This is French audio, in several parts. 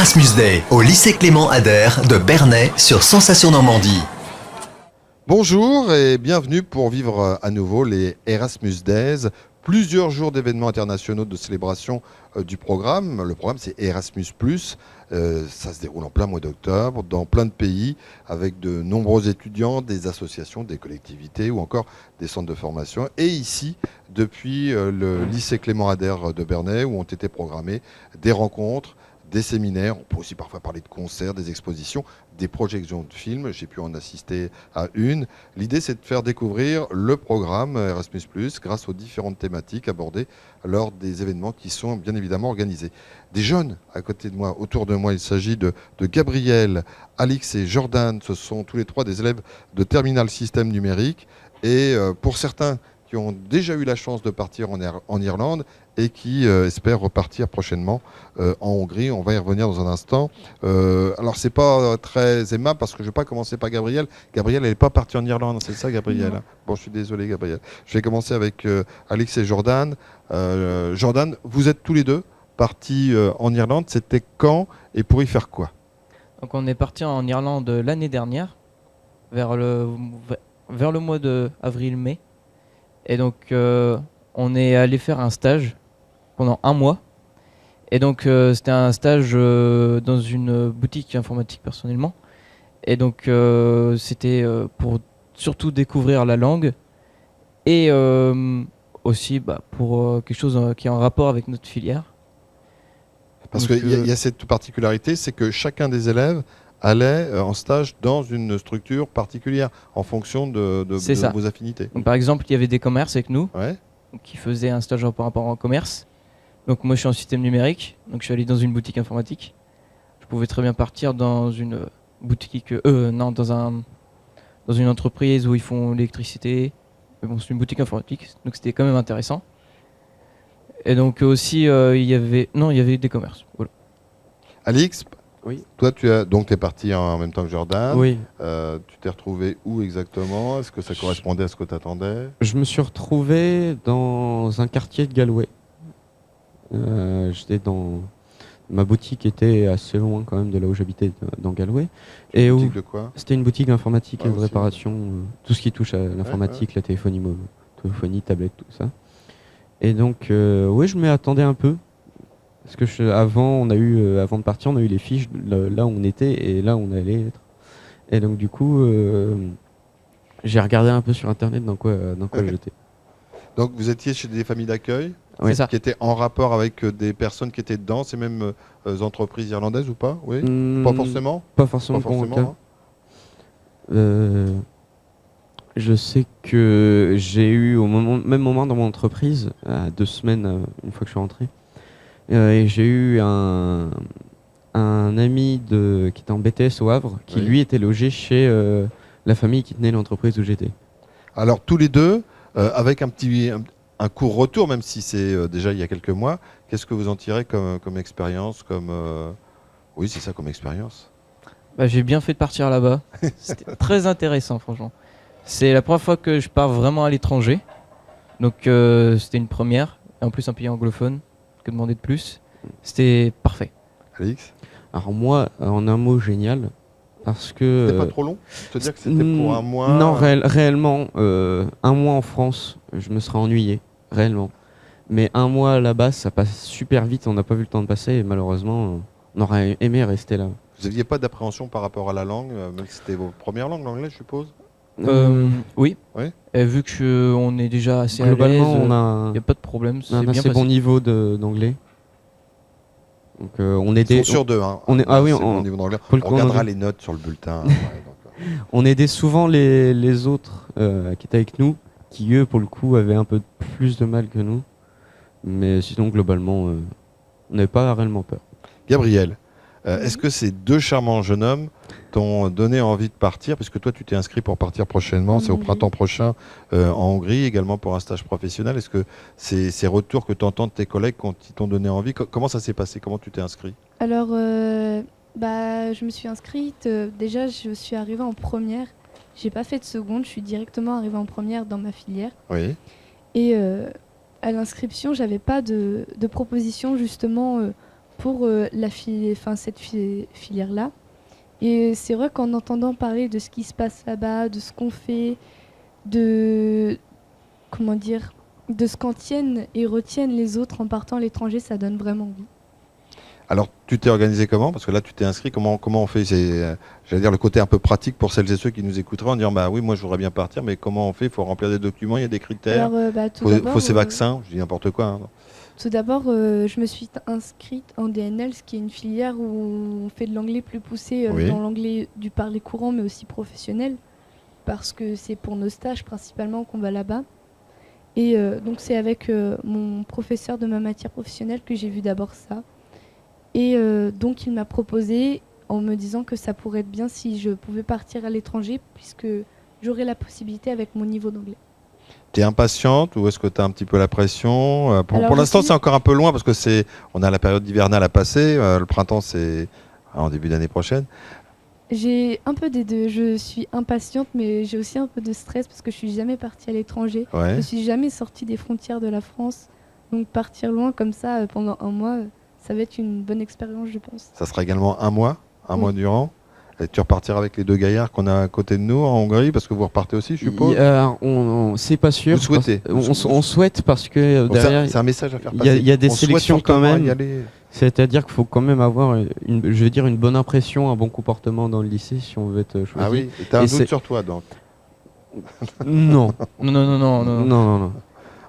Erasmus Day au lycée Clément Ader de Bernay sur Sensation Normandie. Bonjour et bienvenue pour vivre à nouveau les Erasmus Days. Plusieurs jours d'événements internationaux de célébration du programme. Le programme, c'est Erasmus+. Ça se déroule en plein mois d'octobre, dans plein de pays, avec de nombreux étudiants, des associations, des collectivités ou encore des centres de formation. Et ici, depuis le lycée Clément Ader de Bernay, où ont été programmées des rencontres, des séminaires, on peut aussi parfois parler de concerts, des expositions, des projections de films. J'ai pu en assister à une. L'idée, c'est de faire découvrir le programme Erasmus+, grâce aux différentes thématiques abordées lors des événements qui sont bien évidemment organisés. Des jeunes à côté de moi, autour de moi, il s'agit de Gabriel, Alix et Jordan. Ce sont tous les trois des élèves de Terminal Système Numérique. Et pour certains qui ont déjà eu la chance de partir en Irlande et qui espèrent repartir prochainement en Hongrie. On va y revenir dans un instant. Alors, c'est pas très aimable parce que je ne vais pas commencer par Gabriel. Gabriel, elle n'est pas partie en Irlande, c'est ça, Gabriel? Bon, je suis désolé, Gabriel. Je vais commencer avec Alix et Jordan. Jordan, vous êtes tous les deux partis en Irlande. C'était quand et pour y faire quoi? Donc on est parti en Irlande l'année dernière, vers le mois de avril-mai. Et donc on est allé faire un stage pendant un mois. Et donc c'était un stage dans une boutique informatique personnellement. Et donc c'était pour surtout découvrir la langue et aussi pour quelque chose qui est en rapport avec notre filière. Parce qu'il y a cette particularité, c'est que chacun des élèves allait en stage dans une structure particulière en fonction de vos affinités. Donc, par exemple, il y avait des commerces avec nous qui faisaient un stage par rapport au commerce. Donc moi je suis en système numérique, donc je suis allé dans une boutique informatique. Je pouvais très bien partir dans une boutique, dans une entreprise où ils font l'électricité. Mais bon, c'est une boutique informatique, donc c'était quand même intéressant. Et donc aussi il y avait des commerces. Voilà. Alix, oui. Toi, tu es parti en même temps que Jordan. Oui. Tu t'es retrouvé où exactement? Est-ce que ça correspondait à ce que tu attendais? Je me suis retrouvé dans un quartier de Galway. J'étais dans... Ma boutique était assez loin quand même de là où j'habitais, dans Galway. Une boutique de quoi? C'était une boutique d'informatique et de aussi, réparation, tout ce qui touche à l'informatique, la téléphonie tablette, tout ça. Et donc, oui, je m'y attendais un peu. Parce que avant de partir, on a eu les fiches là où on était et là où on allait être. Et donc du coup, j'ai regardé un peu sur internet dans quoi j'étais. Donc vous étiez chez des familles d'accueil qui étaient en rapport avec des personnes qui étaient dedans, ces mêmes entreprises irlandaises ou pas? Oui. Pas forcément. Pas forcément. Je sais que j'ai eu même moment dans mon entreprise, à 2 semaines une fois que je suis rentré. Et j'ai eu un ami qui était en BTS au Havre, qui lui était logé chez la famille qui tenait l'entreprise où j'étais. Alors tous les deux, avec un court retour, même si c'est déjà il y a quelques mois, qu'est-ce que vous en tirez comme expérience, Oui, c'est ça, comme expérience. J'ai bien fait de partir là-bas. C'était très intéressant, franchement. C'est la première fois que je pars vraiment à l'étranger. Donc c'était une première. Et en plus, un pays anglophone. Que demander de plus? C'était parfait. Alix? Alors moi, en un mot, génial, parce que... C'était pas trop long? Te dire que c'était pour un mois? Non, réellement, un mois en France, je me serais ennuyé, réellement. Mais un mois là-bas, ça passe super vite, on n'a pas vu le temps de passer, et malheureusement, on aurait aimé rester là. Vous n'aviez pas d'appréhension par rapport à la langue, même si c'était vos premières langues, l'anglais, je suppose? Oui. Ouais. Et vu qu'on est déjà assez globalement, à l'aise, il n'y a pas de problème. On a un assez bon niveau d'anglais. Donc on est Ils sont sur deux. Hein. On est, bon niveau d'anglais. On regardera les notes sur le bulletin. On aidait souvent les autres qui étaient avec nous, qui eux, pour le coup, avaient un peu plus de mal que nous. Mais sinon, globalement, on n'avait pas réellement peur. Gabriel, est-ce que ces deux charmants jeunes hommes t'ont donné envie de partir? Parce que toi, tu t'es inscrit pour partir prochainement, c'est au printemps prochain en Hongrie, également pour un stage professionnel. Est-ce que ces retours que tu entends de tes collègues qui t'ont donné envie, comment ça s'est passé? Comment tu t'es inscrit? Alors, je me suis inscrite. Déjà, je suis arrivée en première. J'ai pas fait de seconde, je suis directement arrivée en première dans ma filière. Oui. Et à l'inscription, j'avais pas de proposition justement pour cette filière-là. Et c'est vrai qu'en entendant parler de ce qui se passe là-bas, de ce qu'on fait, de ce qu'en tiennent et retiennent les autres en partant à l'étranger, ça donne vraiment envie. Alors, tu t'es organisé comment? Parce que là, tu t'es inscrit. Comment on fait? C'est, j'allais dire, le côté un peu pratique pour celles et ceux qui nous écouteraient en disant, bah oui, moi, je voudrais bien partir, mais comment on fait? Il faut remplir des documents, il y a des critères. Alors, Il faut ces vaccins, je dis n'importe quoi. Hein. Tout d'abord, je me suis inscrite en DNL, ce qui est une filière où on fait de l'anglais plus poussé Oui. dans l'anglais du parler courant, mais aussi professionnel, parce que c'est pour nos stages principalement qu'on va là-bas. Et donc c'est avec mon professeur de ma matière professionnelle que j'ai vu d'abord ça. Et donc il m'a proposé en me disant que ça pourrait être bien si je pouvais partir à l'étranger, puisque j'aurais la possibilité avec mon niveau d'anglais. T'es impatiente ou est-ce que tu as un petit peu la pression? Pour Alors, l'instant, je suis- c'est encore un peu loin parce que on a la période hivernale à passer. Le printemps, c'est en début d'année prochaine. J'ai un peu des deux. Je suis impatiente, mais j'ai aussi un peu de stress parce que je suis jamais partie à l'étranger. Ouais. Je suis jamais sortie des frontières de la France. Donc partir loin comme ça pendant un mois, ça va être une bonne expérience, je pense. Ça sera également un mois Oui. durant. Et tu repartiras avec les deux gaillards qu'on a à côté de nous en Hongrie parce que vous repartez aussi, je suppose. C'est pas sûr. Vous souhaitez. On souhaite parce que Donc, derrière, c'est un message à faire il passer. y a des On souhaite sélections quand fortement même. y aller. c'est-à-dire qu'il faut quand même avoir une bonne impression, un bon comportement dans le lycée si on veut être choisi. Ah oui, et t'as un Et doute c'est- sur toi donc. Non, Non.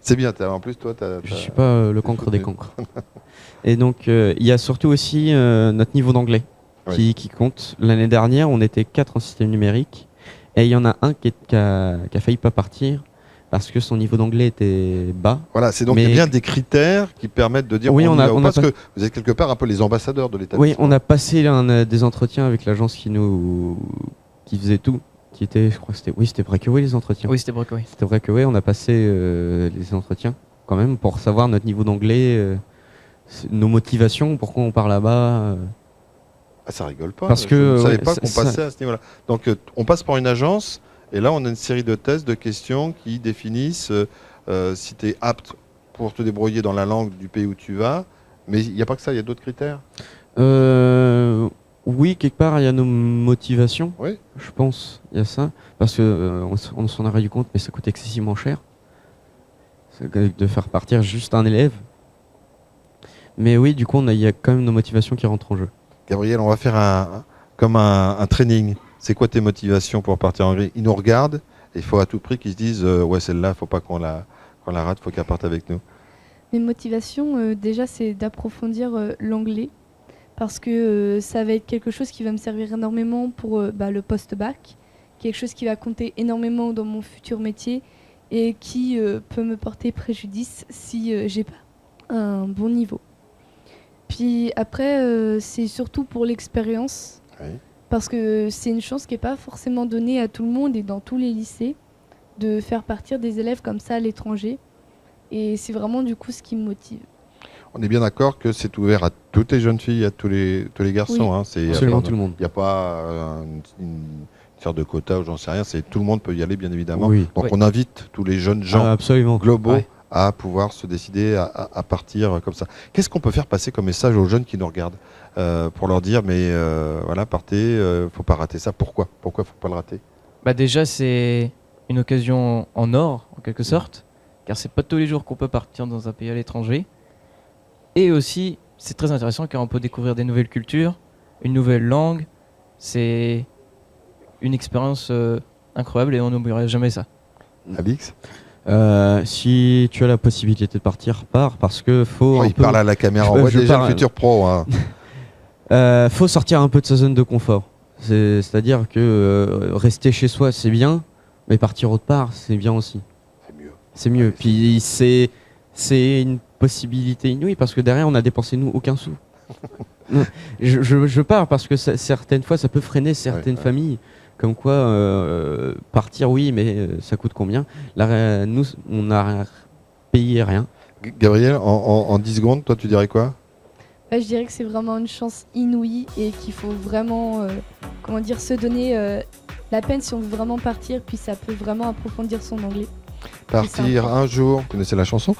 C'est bien, en plus toi Je suis pas le cancre des soutenu. cancres. Et donc, il y a surtout aussi notre niveau d'anglais qui compte. L'année dernière, on était 4 en système numérique et il y en a un qui a failli pas partir parce que son niveau d'anglais était bas. Voilà, c'est donc il y a Mais- bien des critères qui permettent de dire Oui, on y a- va ou on pas, a parce que vous êtes quelque part un peu les ambassadeurs de l'établissement. Oui, on a passé des entretiens avec l'agence qui faisait tout, qui était, je crois que c'était Breakaway les entretiens. Oui, c'était Breakaway. C'était Breakaway, on a passé les entretiens quand même pour savoir notre niveau d'anglais, nos motivations, pourquoi on part là-bas. Ah, ça rigole pas. Parce je que, ne savais ouais, pas qu'on ça- passait à ce niveau-là. Donc on passe par une agence et là on a une série de tests, de questions qui définissent si tu es apte pour te débrouiller dans la langue du pays où tu vas. Mais il n'y a pas que ça, il y a d'autres critères. Oui, quelque part, il y a nos motivations, Oui. je pense, il y a ça. Parce que on s'en a rendu compte, mais ça coûte excessivement cher de faire partir juste un élève. Mais oui, du coup, il y a quand même nos motivations qui rentrent en jeu. Gabriel, on va faire un training. C'est quoi tes motivations pour partir en Hongrie? Ils nous regardent et il faut à tout prix qu'ils se disent ouais, celle-là, il ne faut pas qu'on la rate, il faut qu'elle parte avec nous. Mes motivations, déjà, c'est d'approfondir l'anglais parce que ça va être quelque chose qui va me servir énormément pour le post-bac, quelque chose qui va compter énormément dans mon futur métier et qui peut me porter préjudice si j'ai pas un bon niveau. Puis après, c'est surtout pour l'expérience, Oui. parce que c'est une chance qui n'est pas forcément donnée à tout le monde et dans tous les lycées de faire partir des élèves comme ça à l'étranger. Et c'est vraiment du coup ce qui me motive. On est bien d'accord que c'est ouvert à toutes les jeunes filles, à tous les garçons. Oui. Hein. C'est Absolument tout le monde. Il n'y a pas une sorte de quota ou j'en sais rien. Tout le monde peut y aller, bien évidemment. Oui. Donc Oui. on invite tous les jeunes gens Absolument. globaux Ouais. à pouvoir se décider à partir comme ça. Qu'est-ce qu'on peut faire passer comme message aux jeunes qui nous regardent pour leur dire mais voilà, partez, faut pas rater ça. Pourquoi faut pas le rater? Bah déjà, c'est une occasion en or, en quelque sorte, car c'est pas tous les jours qu'on peut partir dans un pays à l'étranger. Et aussi, c'est très intéressant car on peut découvrir des nouvelles cultures, une nouvelle langue. C'est une expérience incroyable et on n'oubliera jamais ça. Alix, Si tu as la possibilité de partir, pars parce que faut. il parle à la caméra. On Je- voit je déjà parle- le futur pro. Hein. Faut sortir un peu de sa zone de confort. C'est-à-dire que rester chez soi, c'est bien, mais partir autre part, c'est bien aussi. C'est mieux. C'est mieux. Ouais, Puis c'est une possibilité inouïe parce que derrière, on n'a dépensé nous aucun sou. je pars parce que certaines fois, ça peut freiner certaines Ouais. familles. Comme quoi, partir, oui, mais ça coûte combien? Là, nous, on n'a payé rien. Gabriel, en 10 secondes, toi tu dirais quoi? Je dirais que c'est vraiment une chance inouïe et qu'il faut vraiment se donner la peine si on veut vraiment partir, puis ça peut vraiment approfondir son anglais. Partir important. un jour, vous connaissez la chanson,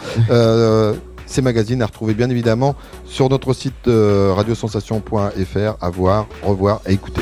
ces magazines à retrouver bien évidemment sur notre site radiosensation.fr, à voir, revoir et écouter.